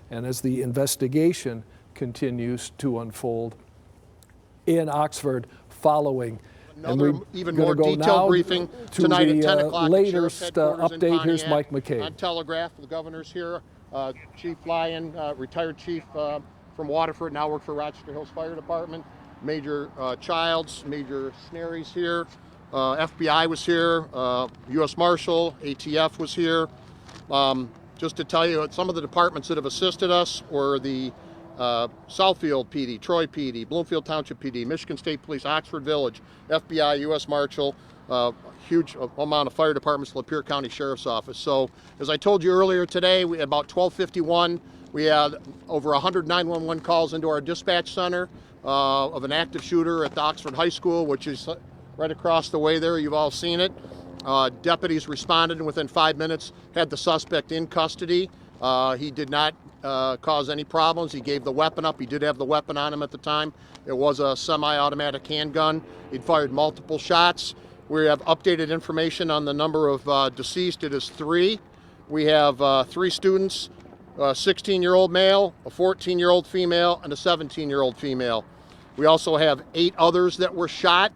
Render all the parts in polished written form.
and as the investigation continues to unfold in Oxford following. Another even more detailed briefing tonight at 10 o'clock. Latest update. Here's Mike McCabe. On telegraph, the governor's here. Chief Lyon, retired chief from Waterford, now works for Rochester Hills Fire Department. Major Childs, Major Snary's here. FBI was here. U.S. Marshal, ATF was here. Just to tell you, some of the departments that have assisted us were the Southfield PD, Troy PD, Bloomfield Township PD, Michigan State Police, Oxford Village, FBI, U.S. Marshal, huge amount of fire departments, Lapeer County Sheriff's Office. So, as I told you earlier today, we about 12:51, we had over 100 911 calls into our dispatch center of an active shooter at the Oxford High School, which is right across the way there. You've all seen it. Deputies responded and within 5 minutes had the suspect in custody. He did not cause any problems. He gave the weapon up. He did have the weapon on him at the time. It was a semi-automatic handgun. He'd fired multiple shots. We have updated information on the number of deceased. It is 3. We have 3 students, a 16-year-old male, a 14-year-old female, and a 17-year-old female. We also have 8 others that were shot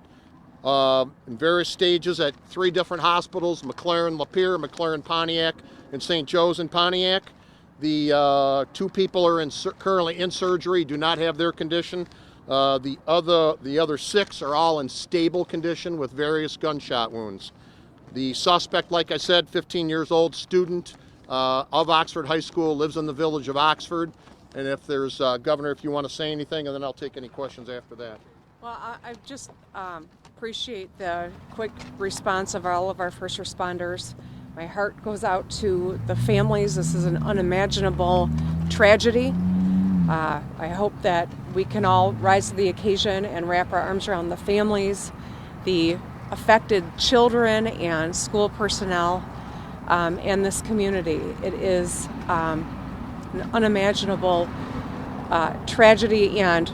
in various stages at 3 different hospitals, McLaren Lapeer, McLaren Pontiac, and St. Joe's in Pontiac. The 2 people are currently in surgery, do not have their condition. The other 6 are all in stable condition with various gunshot wounds. The suspect, like I said, 15 years old, student of Oxford High School, lives in the village of Oxford. And if there's, Governor, if you want to say anything, and then I'll take any questions after that. Well, I just appreciate the quick response of all of our first responders. My heart goes out to the families. This is an unimaginable tragedy. I hope that we can all rise to the occasion and wrap our arms around the families, the affected children and school personnel, and this community. It is an unimaginable tragedy, and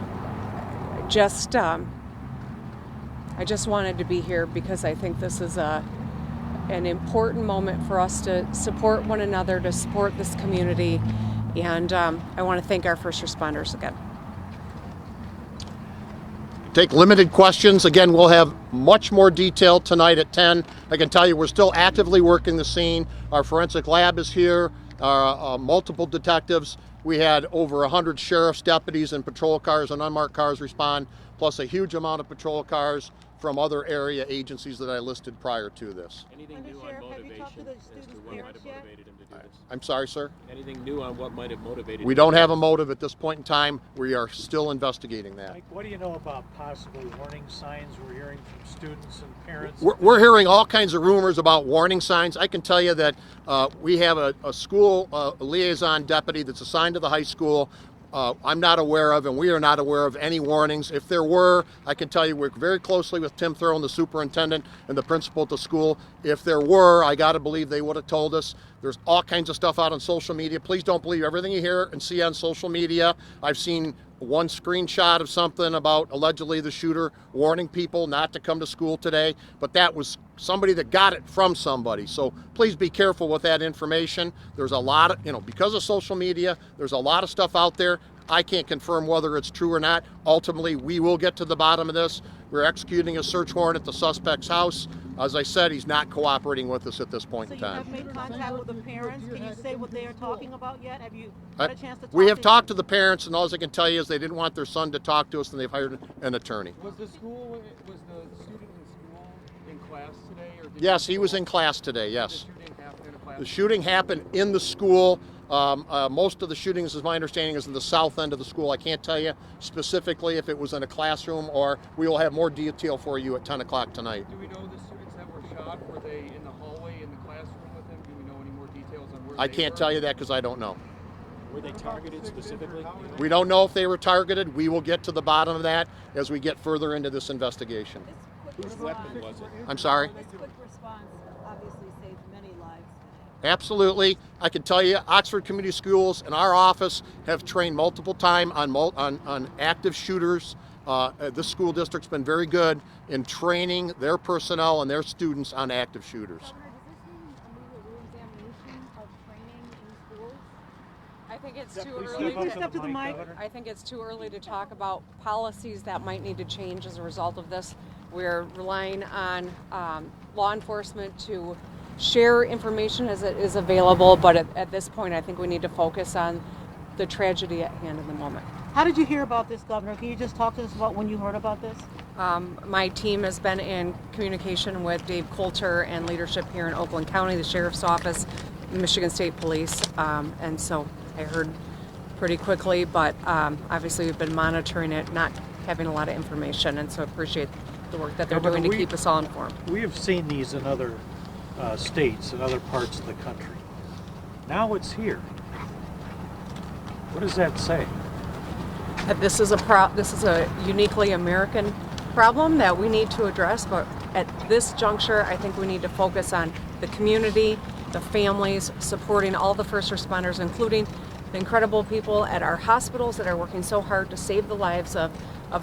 I just wanted to be here because I think this is an important moment for us to support one another, to support this community, and I want to thank our first responders again. Take limited questions. Again, we'll have much more detail tonight at 10. I can tell you we're still actively working the scene. Our forensic lab is here, multiple detectives. We had over 100 sheriff's deputies and patrol cars and unmarked cars respond, plus a huge amount of patrol cars from other area agencies that I listed prior to this. Anything new on motivation as to what might have motivated him to do this? I'm sorry, sir? Anything new on what might have motivated him? We don't have a motive at this point in time. We are still investigating that. Mike, what do you know about possibly warning signs we're hearing from students and parents? We're hearing all kinds of rumors about warning signs. I can tell you that we have a school liaison deputy that's assigned to the high school. I'm not aware of, and we are not aware of any warnings. If there were, I can tell you we work very closely with Tim Throne, the superintendent, and the principal at the school. If there were, I got to believe they would have told us. There's all kinds of stuff out on social media. Please don't believe everything you hear and see on social media. I've seen one screenshot of something about allegedly the shooter warning people not to come to school today, but that was somebody that got it from somebody. So please be careful with that information. There's a lot of, because of social media, there's a lot of stuff out there. I can't confirm whether it's true or not. Ultimately, we will get to the bottom of this. We're executing a search warrant at the suspect's house. As I said, he's not cooperating with us at this point in time. So you have made contact with the parents. Can you say what they are talking about yet? Have you had a chance to talk We have to talked to the parents, and all I can tell you is they didn't want their son to talk to us, and they've hired an attorney. Was the student in school in class today? Or Yes, he was in class today, yes. The shooting happened in a class? The shooting happened in the school. Most of the shootings, as my understanding, is in the south end of the school. I can't tell you specifically if it was in a classroom, or we will have more detail for you at 10 o'clock tonight. Do we know the students that were shot? Were they in the hallway in the classroom with him? Do we know any more details on where I they can't were? tell you that because I don't know. Were they targeted specifically? We don't know if they were targeted. We will get to the bottom of that as we get further into this investigation. Whose weapon was it? I'm sorry? This quick response obviously saved many lives today. Absolutely. I can tell you, Oxford Community Schools and our office have trained multiple times on active shooters. This school district's been very good in training their personnel and their students on active shooters. Governor, does this mean a reexamination of training in schools? I think it's too Please early step up to, Step to the mic. Governor. I think it's too early to talk about policies that might need to change as a result of this. We're relying on law enforcement to share information as it is available, but at this point, I think we need to focus on the tragedy at hand in the moment. How did you hear about this, Governor? Can you just talk to us about when you heard about this? My team has been in communication with Dave Coulter and leadership here in Oakland County, the Sheriff's Office, Michigan State Police, and so I heard pretty quickly, but obviously we've been monitoring it, not having a lot of information, and so I appreciate the work that they're Governor, doing to keep us all informed. We have seen these in other states and other parts of the country. Now it's here. What does that say? That this is a uniquely American problem that we need to address, but at this juncture, I think we need to focus on the community, the families, supporting all the first responders, including the incredible people at our hospitals that are working so hard to save the lives of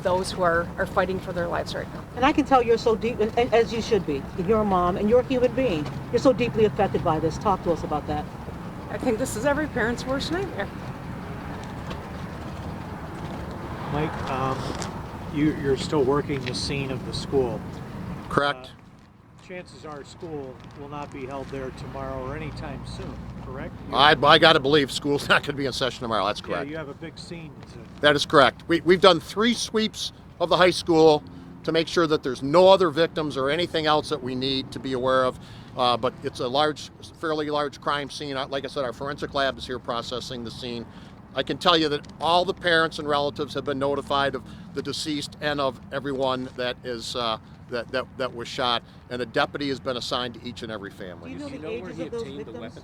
those who are fighting for their lives right now. And I can tell you're so deep, and as you should be. You're a mom and you're a human being. You're so deeply affected by this. Talk to us about that. I think this is every parent's worst nightmare. Mike, you're still working the scene of the school. Correct. Chances are school will not be held there tomorrow or anytime soon, correct? I got to believe school's not going to be in session tomorrow. That's correct. Yeah, you have a big scene to... That is correct. We've done 3 sweeps of the high school to make sure that there's no other victims or anything else that we need to be aware of. But it's a fairly large crime scene. Like I said, our forensic lab is here processing the scene. I can tell you that all the parents and relatives have been notified of the deceased and of everyone that is that was shot, and a deputy has been assigned to each and every Do family. you know the ages of those victims?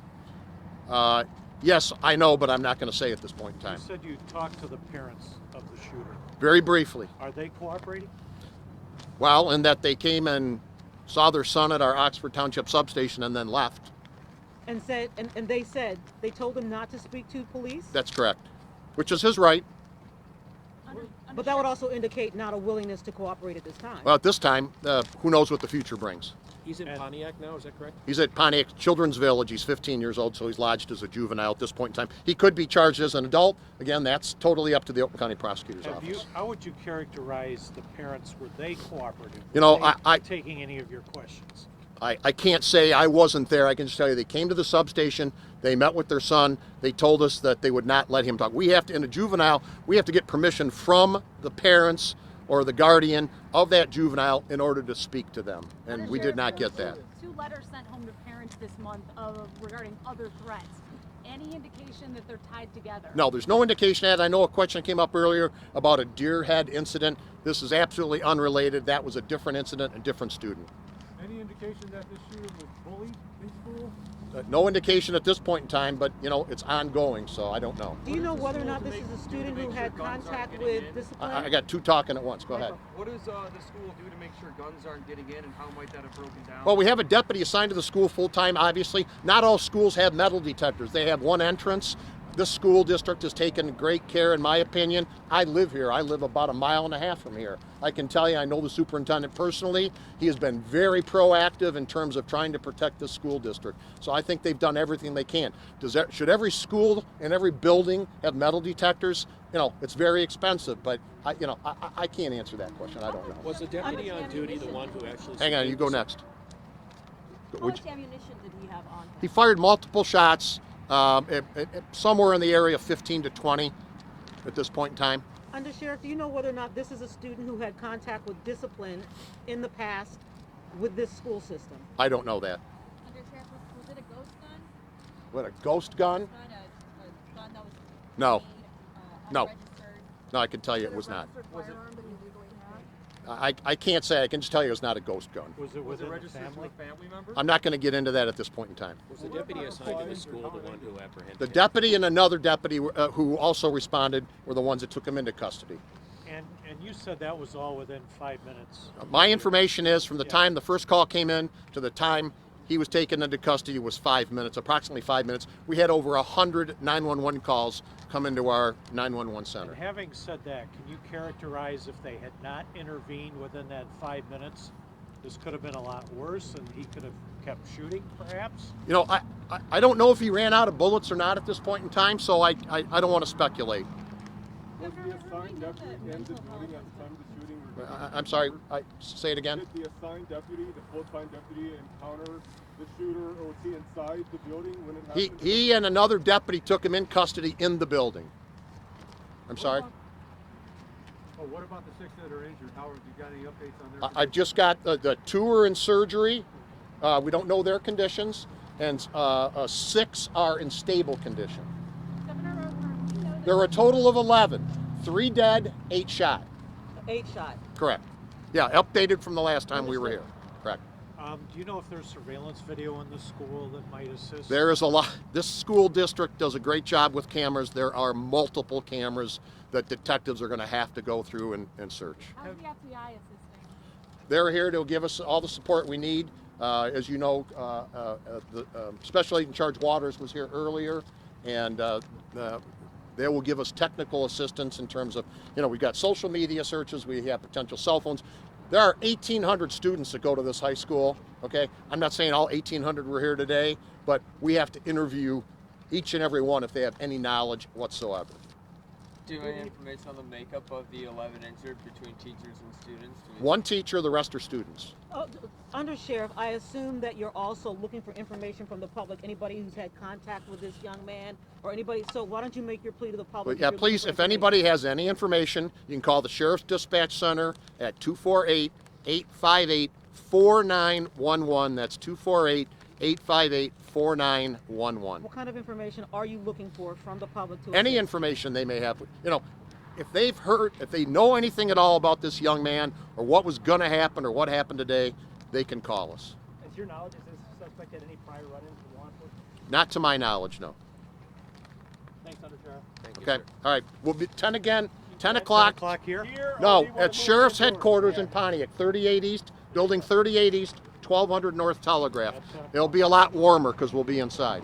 Yes, I know, but I'm not going to say at this point in You time. said you talked to the parents of the shooter. Very briefly. Are they cooperating? Well, in that they came and saw their son at our Oxford Township substation and then left. And said, and they said they told him not to speak to police. That's correct, which is his right. But that would also indicate not a willingness to cooperate at this time. Well, at this time, who knows what the future brings. He's in And- Pontiac now, is that correct? He's at Pontiac Children's Village. He's 15 years old, so he's lodged as a juvenile at this point in time. He could be charged as an adult. Again, that's totally up to the Oakland County Prosecutor's Office. How would you characterize the parents? Were they cooperative? You know, Were they I- taking any of your questions? I can't say I wasn't there. I can just tell you they came to the substation. They met with their son. They told us that they would not let him talk. We have to, in a juvenile, we have to get permission from the parents or the guardian of that juvenile in order to speak to them. And we did not get that. 2 letters sent home to parents this month regarding other threats. Any indication that they're tied together? No, there's no indication of that. I know a question came up earlier about a deer head incident. This is absolutely unrelated. That was a different incident, a different student. Any indication that this shooter was bullied in school? No indication at this point in time, but you know, it's ongoing, so I don't know. Do you know whether or not this is a student who had contact with discipline? I got 2 talking at once. Go ahead. What does the school do to make sure guns aren't getting in, and how might that have broken down? Well, we have a deputy assigned to the school full-time, obviously. Not all schools have metal detectors. They have one entrance. This school district has taken great care, in my opinion. I live here. I live about 1.5 miles from here. I can tell you, I know the superintendent personally. He has been very proactive in terms of trying to protect the school district. So I think they've done everything they can. Should every school and every building have metal detectors? You know, it's very expensive, but I can't answer that question. I don't know. Was the deputy on duty the one who actually... Hang on, you go next. How much ammunition did he have on him? He fired multiple shots, somewhere in the area of 15 to 20 at this point in time. Undersheriff, do you know whether or not this is a student who had contact with discipline in the past with this school system? I don't know that. Undersheriff, was it a ghost gun? What, a ghost gun? Not a gun that was No. made, No. unregistered? No, I can tell you it was not. Was it firearm that he legally had? I can't say. I can just tell you it's not a ghost gun. Was it Was it within the registered to family? a family member? I'm not going to get into that at this point in time. Was the deputy assigned to the school the one who apprehended The him? deputy and another deputy who also responded were the ones that took him into custody. And you said that was all within 5 minutes. My information is from the time the first call came in to the time he was taken into custody was 5 minutes, approximately 5 minutes. We had over 100 911 calls come into our 911 center. And having said that, can you characterize if they had not intervened within that 5 minutes, this could have been a lot worse and he could have kept shooting, perhaps? You know, I don't know if he ran out of bullets or not at this point in time, so I don't want to speculate. Was the assigned deputy in the building at the time of the shooting? Or I'm sorry, say it again. did the assigned deputy, the full-time deputy, encounter the shooter, or was he inside the building when it happened? He and another deputy took him in custody in the building. I'm sorry. Oh, what about the 6 that are injured? Howard, you got any updates on their I've just got the 2 are in surgery. We don't know their conditions, and 6 are in stable condition. There are a total of 11. 3 dead, 8 shot. 8 shot. Correct. Yeah, updated from the last time we were here. Correct. Do you know if there's surveillance video in the school that might assist? There is a lot. This school district does a great job with cameras. There are multiple cameras that detectives are going to have to go through and search. How's the FBI assisting? They're here to give us all the support we need. As you know, the Special Agent in Charge Waters was here earlier, and they will give us technical assistance in terms of, you know, we've got social media searches, we have potential cell phones. There are 1,800 students that go to this high school, okay? I'm not saying all 1,800 were here today, but we have to interview each and every one if they have any knowledge whatsoever. Do you have any information on the makeup of the 11 injured between teachers and students? One teacher, the rest are students. Oh, Undersheriff, I assume that you're also looking for information from the public, anybody who's had contact with this young man or anybody. So why don't you make your plea to the public? But yeah, please, if anybody has any information, you can call the Sheriff's Dispatch Center at 248-858-4911. That's 248-858-4911. What kind of information are you looking for from the public to Any assist? information they may have, you know, if they've heard, if they know anything at all about this young man or what was going to happen or what happened today, they can call us. Is your knowledge, is this suspect had any prior run-ins with law enforcement? Not to my knowledge, no. Thanks, Undersheriff. Thank you, Okay, sir. all right, we'll be 10 again, 10 10 o'clock. o'clock here? No, at Sheriff's Headquarters in Pontiac, 38 East, Building 38 East, 1200 North Telegraph. It'll be a lot warmer because we'll be inside.